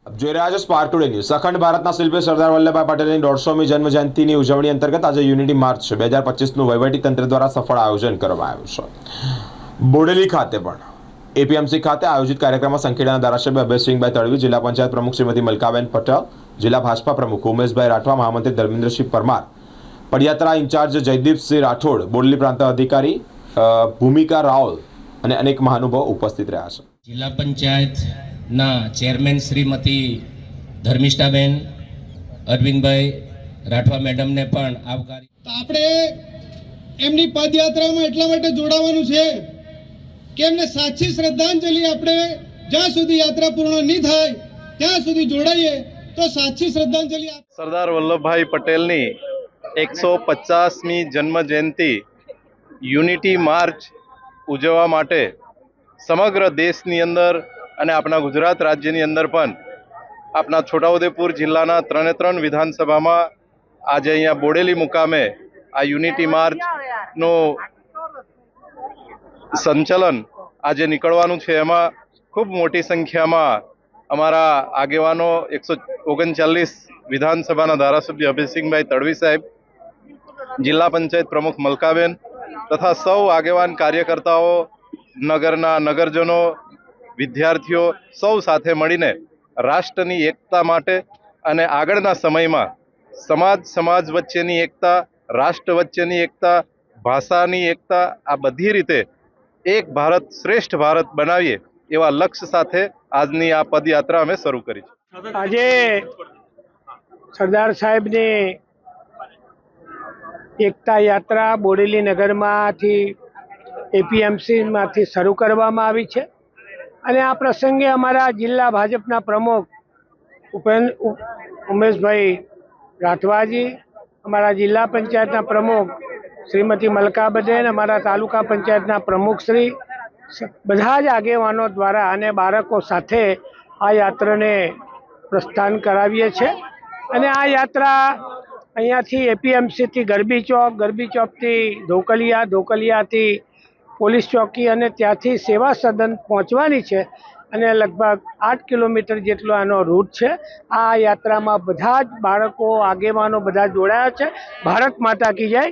આપ જોઈ રહ્યા છો સ્પાર્ક ટુડે ન્યૂઝ। અખંડ ભારતના શિલ્પી સરદાર વલ્લભભાઈ પટેલની 150મી જન્મ જયંતિની ઉજવણી અંતર્ગત આજે યુનિટી માર્ચ 2025નું વહીવટી તંત્ર દ્વારા સફળ આયોજન કરવામાં આવ્યું છે। બોડેલી ખાતે પણ એપીએમસી ખાતે આયોજિત કાર્યક્રમમાં સંખેડાના ધારાસભ્ય અભયસિંહભાઈ તડવી, જિલ્લા પંચાયત પ્રમુખ શ્રીમતી મલકાબેન પટેલ, જિલ્લા ભાજપા પ્રમુખ ઉમેશભાઈ રાઠવા, મહામંત્રી ધર્મેન્દ્રસિંહ પરમાર, પદયાત્રા ઇન્ચાર્જ જયદીપસિંહ રાઠોડ, બોડેલી પ્રાંત અધિકારી ભૂમિકા રાવલ અને અનેક મહાનુભાવો ઉપસ્થિત રહ્યા છે। જિલ્લા પંચાયતના ચેરમેન શ્રીમતી ધર્મિષ્ઠાબેન, અરવિંદભાઈ રાઠવા મેડમને પણ આવકારી। આપણે એમની પદયાત્રામાં એટલા માટે જોડાવાનું છે કે એમને સાચી શ્રદ્ધાંજલિ આપણે જ્યાં સુધી યાત્રા પૂર્ણ નહીં થાય ત્યાં સુધી જોડાઈએ તો સાચી શ્રદ્ધાંજલિ। સરદાર વલ્લભભાઈ પટેલની 150મી જન્મ જયંતિ યુનિટી માર્ચ ઉજવવા માટે સમગ્ર દેશની અંદર અને આપણા ગુજરાત રાજ્યની અંદર પણ આપણા છોટાઉદેપુર જિલ્લાના 3 વિધાનસભામાં આજે અહીંયા બોડેલી મુકામે આ યુનિટી માર્ચનું સંચાલન આજે નીકળવાનું છે। એમાં ખૂબ મોટી સંખ્યામાં અમારા આગેવાનો 139 વિધાનસભાના ધારાસભ્ય અભયસિંહભાઈ તડવી સાહેબ, જિલ્લા પંચાયત પ્રમુખ મલકાબેન તથા સૌ આગેવાન કાર્યકર્તાઓ, નગરના નગરજનો, વિદ્યાર્થીઓ સૌ સાથે મળીને રાષ્ટ્રની એકતા માટે અને આગળના સમયમાં સમાજ વચ્ચેની એકતા, રાષ્ટ્ર વચ્ચેની એકતા, ભાષાની એકતા, આ બધી રીતે એક ભારત શ્રેષ્ઠ ભારત બનાવીએ એવા લક્ષ્ય સાથે આજની આ પદયાત્રા અમે શરૂ કરી છે। આજે સરદાર સાહેબની એકતા યાત્રા બોડેલી નગરમાંથી એપીએમસીમાંથી શરૂ કરવામાં આવી છે અને આ પ્રસંગે અમારા જિલ્લા ભાજપના પ્રમુખ ઉમેશભાઈ રાઠવાજી, અમારા જિલ્લા પંચાયતના પ્રમુખ શ્રીમતી મલકાબેન, અમારા તાલુકા પંચાયતના પ્રમુખ શ્રી, બધા જ આગેવાનો દ્વારા અને બાળકો સાથે આ યાત્રાને પ્રસ્થાન કરાવીએ છીએ અને આ યાત્રા અહીંયાથી એપીએમસીથી ગરબી ચોકથી ધોકલિયા, ધોકલિયાથી પોલીસ ચોકી અને ત્યાંથી સેવા સદન પહોંચવાની છે અને લગભગ 8 કિલોમીટર જેટલો આનો રૂટ છે। આ યાત્રામાં બધા જ બાળકો, આગેવાનો બધા જોડાયા છે। ભારત માતા કી જય।